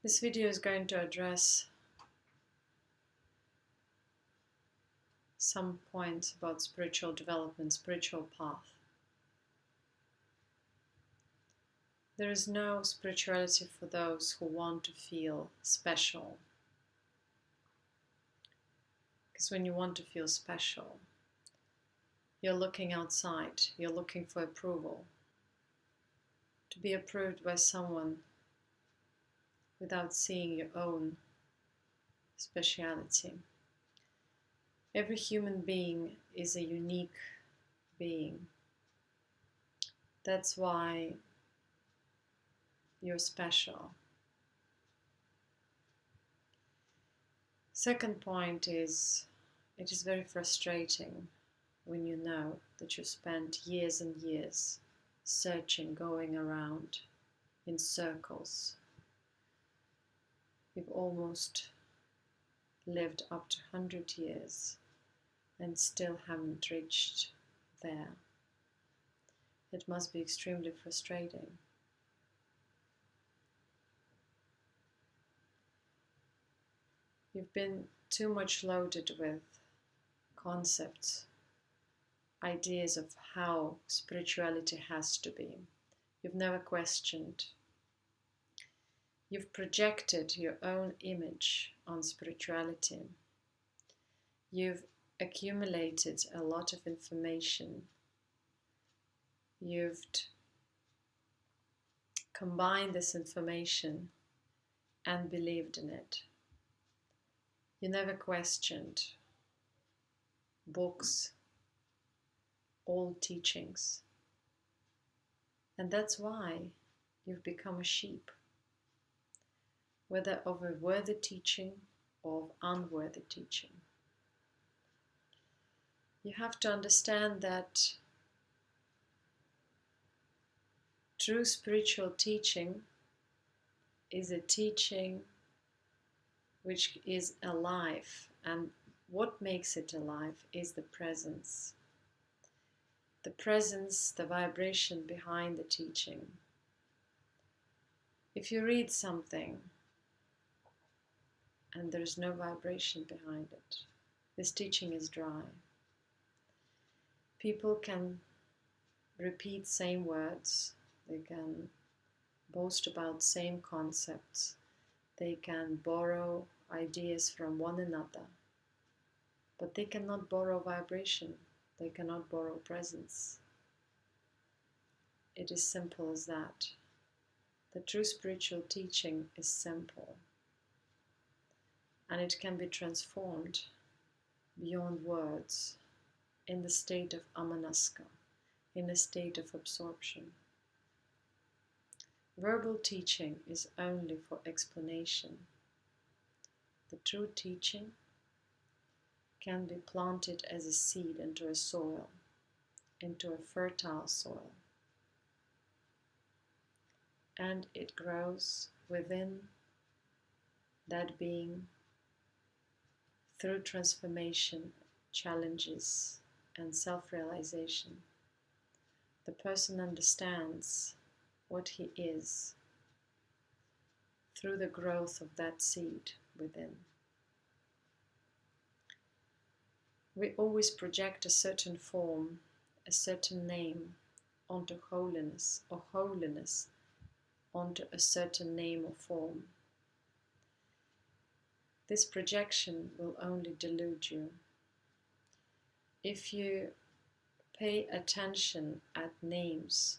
This video is going to address some points about spiritual development, spiritual path. There is no spirituality for those who want to feel special. Because when you want to feel special, you're looking outside, you're looking for approval. To be approved by someone without seeing your own speciality. Every human being is a unique being. That's why you're special. Second point is, it is very frustrating when you know that you spent years and years searching, going around in circles. You've almost lived up to 100 years and still haven't reached there. It must be extremely frustrating. You've been too much loaded with concepts, ideas of how spirituality has to be. You've never questioned. You've projected your own image on spirituality. You've accumulated a lot of information. You've combined this information and believed in it. You never questioned books, old teachings. And that's why you've become a sheep, whether of a worthy teaching or of unworthy teaching. You have to understand that true spiritual teaching is a teaching which is alive, and what makes it alive is the presence. The presence, the vibration behind the teaching. If you read something and there's no vibration behind it, this teaching is dry. People can repeat same words, they can boast about same concepts, they can borrow ideas from one another, but they cannot borrow vibration, they cannot borrow presence. It is simple as that. The true spiritual teaching is simple, and it can be transformed beyond words in the state of amanaska, in the state of absorption. Verbal teaching is only for explanation. The true teaching can be planted as a seed into a soil, into a fertile soil. And it grows within that being through transformation, challenges, and self-realization. The person understands what he is through the growth of that seed within. We always project a certain form, a certain name onto holiness, or holiness onto a certain name or form. This projection will only delude you. If you pay attention at names,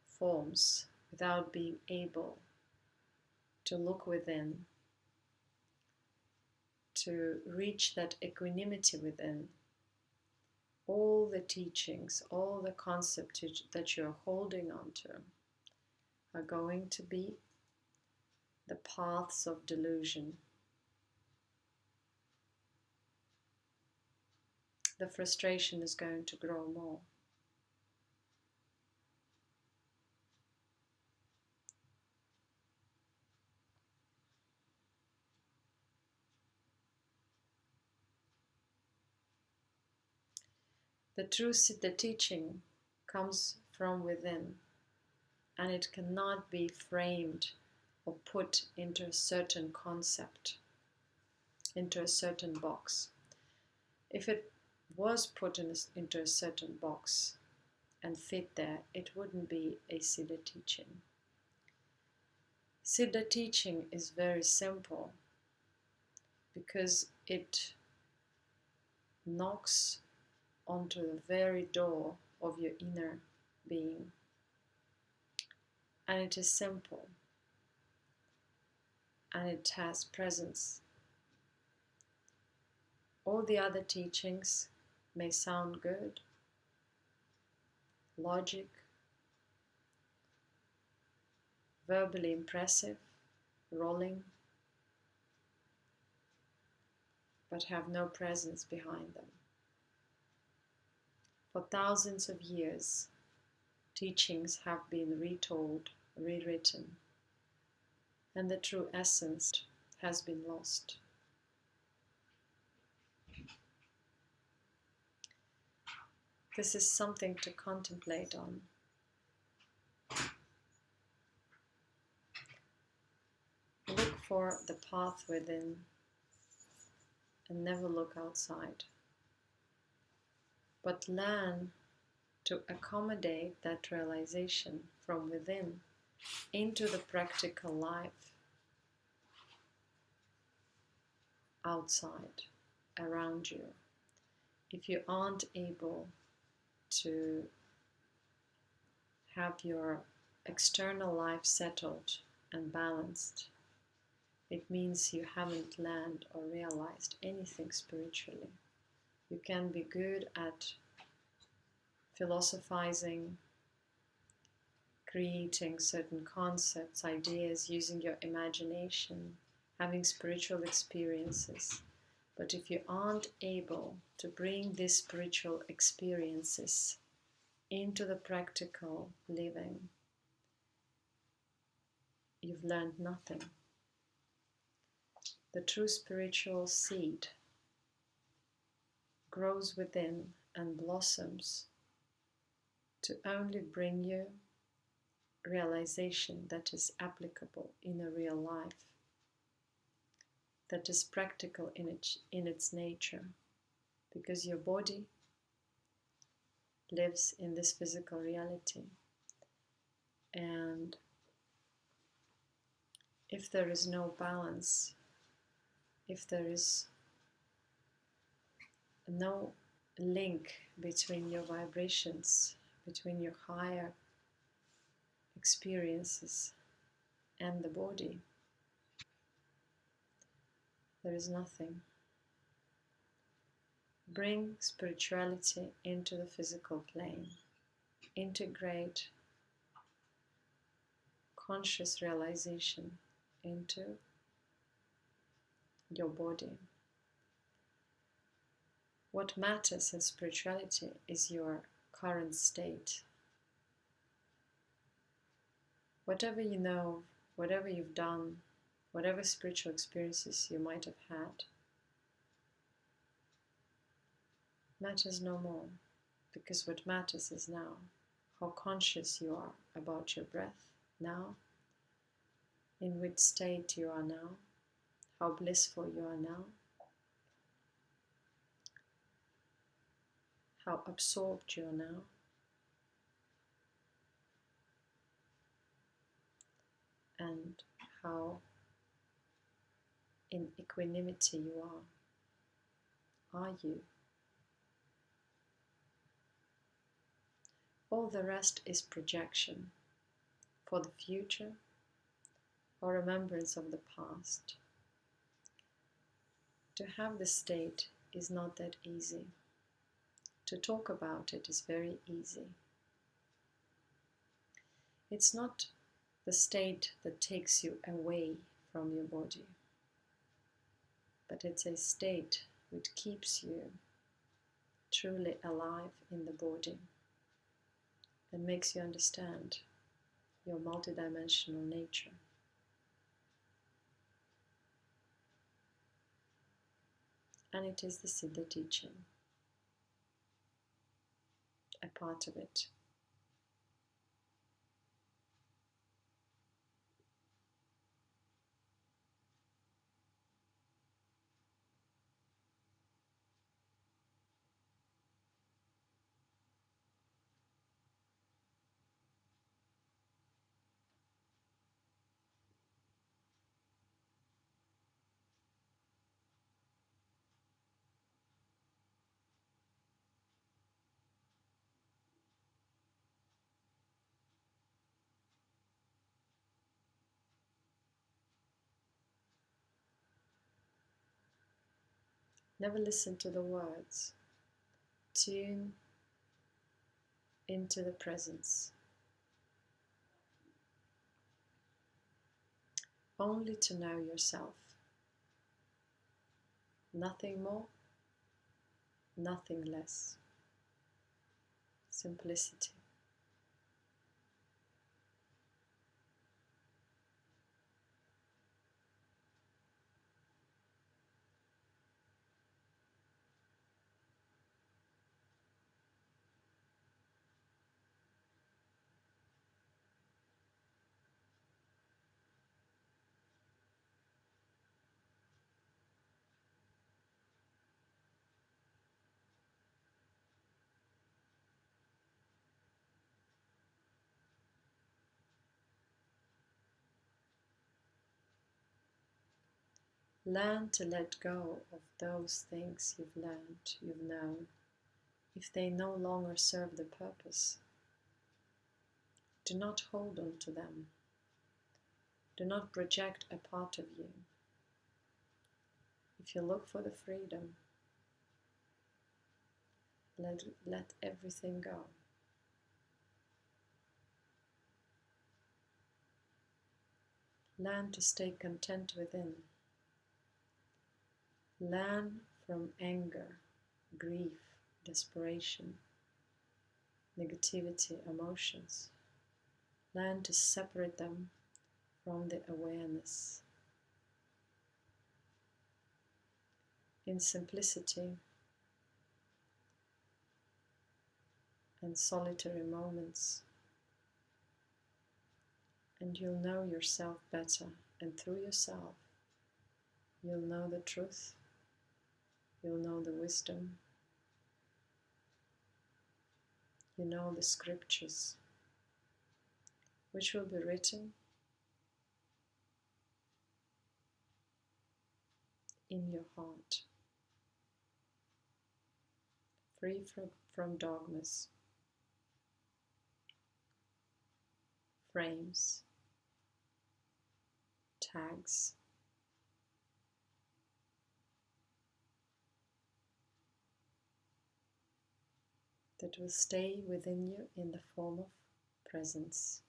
forms, without being able to look within, to reach that equanimity within, all the teachings, all the concepts that you're holding on to are going to be the paths of delusion. The frustration is going to grow more. The true Siddha teaching comes from within, and it cannot be framed or put into a certain concept, into a certain box. If it was put into a certain box and fit there, it wouldn't be a Siddha teaching. Siddha teaching is very simple because it knocks onto the very door of your inner being. And it is simple. And it has presence. All the other teachings may sound good, logic, verbally impressive, rolling, but have no presence behind them. For thousands of years, teachings have been retold, rewritten, and the true essence has been lost. This is something to contemplate on. Look for the path within and never look outside. But learn to accommodate that realization from within into the practical life outside, around you. If you aren't able to have your external life settled and balanced, it means you haven't learned or realized anything spiritually. You can be good at philosophizing, creating certain concepts, ideas, using your imagination, having spiritual experiences. But if you aren't able to bring these spiritual experiences into the practical living, you've learned nothing. The true spiritual seed grows within and blossoms to only bring you realization that is applicable in a real life, that is practical in its nature, because your body lives in this physical reality. And if there is no balance, if there is no link between your vibrations, between your higher experiences and the body, there is nothing. Bring spirituality into the physical plane. Integrate conscious realization into your body. What matters in spirituality is your current state. Whatever you know, whatever you've done, whatever spiritual experiences you might have had, matters no more, because what matters is now, how conscious you are about your breath now, in which state you are now, how blissful you are now, how absorbed you are now, and how in equanimity you are. Are you? All the rest is projection for the future or remembrance of the past. To have the state is not that easy. To talk about it is very easy. It's not the state that takes you away from your body, but it's a state which keeps you truly alive in the body and makes you understand your multidimensional nature. And it is the Siddha teaching, a part of it. Never listen to the words. Tune into the presence. Only to know yourself. Nothing more, nothing less. Simplicity. Learn to let go of those things you've known, if they no longer serve the purpose. Do not hold on to them. Do not project a part of you. If you look for the freedom, let everything go. Learn to stay content within. Learn from anger, grief, desperation, negativity, emotions. Learn to separate them from the awareness. In simplicity and solitary moments, and you'll know yourself better, and through yourself you'll know the truth, you'll know the wisdom, you know the scriptures, which will be written in your heart, free from dogmas, frames, tags, that will stay within you in the form of presence.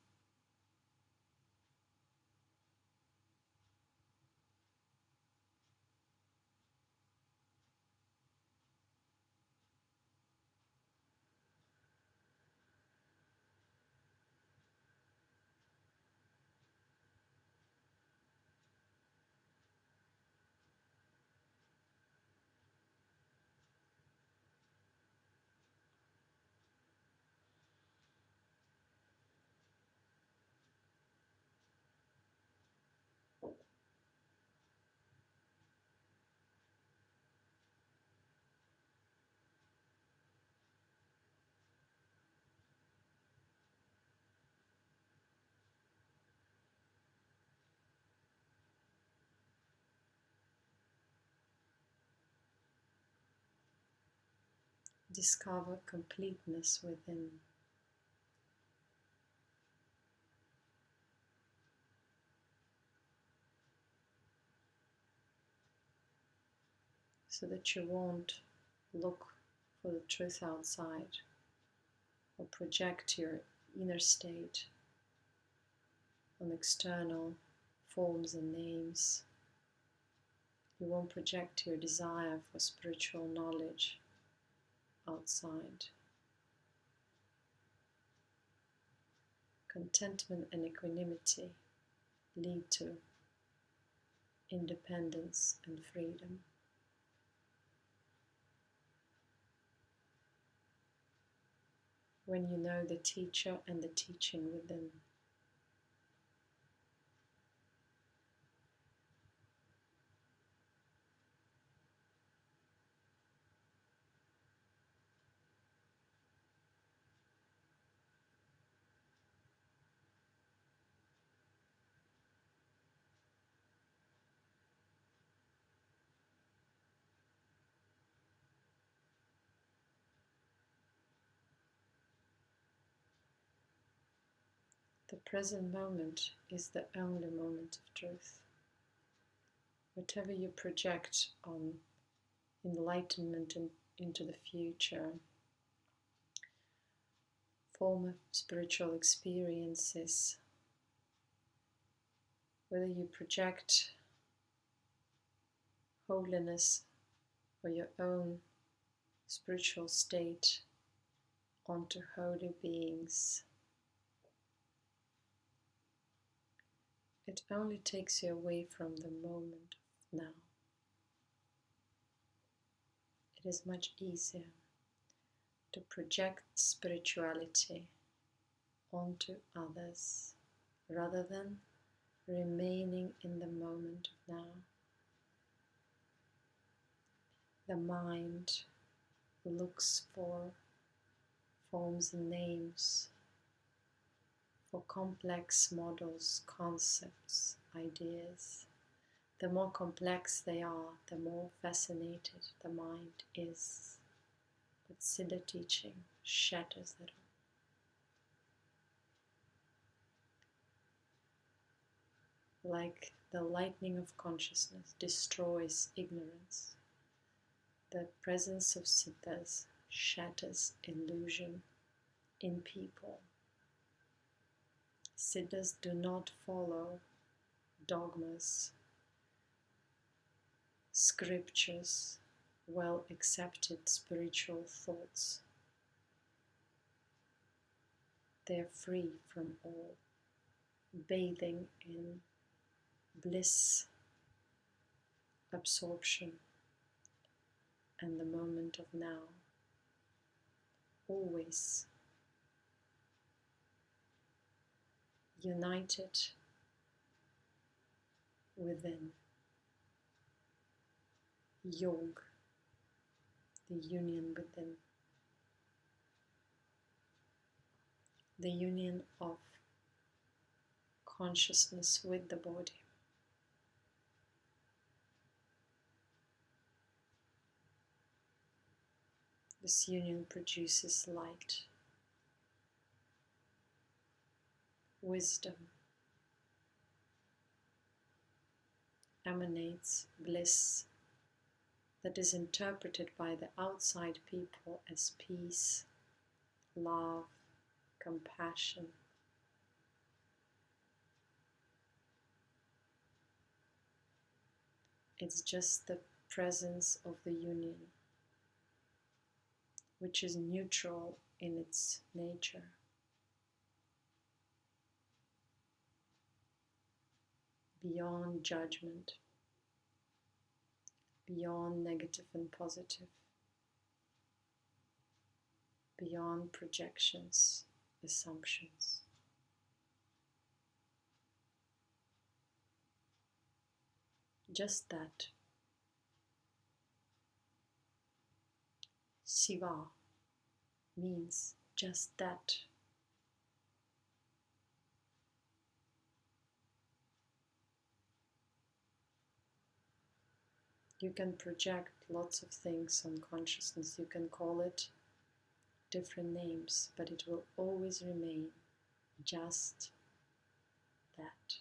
Discover completeness within. So that you won't look for the truth outside or project your inner state on external forms and names. You won't project your desire for spiritual knowledge outside. Contentment and equanimity lead to independence and freedom. When you know the teacher and the teaching within. The present moment is the only moment of truth. Whatever you project on enlightenment into the future, form of spiritual experiences, whether you project holiness or your own spiritual state onto holy beings. It only takes you away from the moment of now. It is much easier to project spirituality onto others rather than remaining in the moment of now. The mind looks for forms and names, for complex models, concepts, ideas. The more complex they are, the more fascinated the mind is. But Siddha teaching shatters that all. Like the lightning of consciousness destroys ignorance, the presence of Siddhas shatters illusion in people. Siddhas do not follow dogmas, scriptures, well accepted spiritual thoughts. They are free from all, bathing in bliss, absorption, and the moment of now, always united within. Yoga, the union within, the union of consciousness with the body. This union produces light, wisdom, emanates bliss that is interpreted by the outside people as peace, love, compassion. It's just the presence of the union, which is neutral in its nature. Beyond judgment, beyond negative and positive, beyond projections, assumptions. Just that. Siva means just that. You can project lots of things on consciousness. You can call it different names, but it will always remain just that.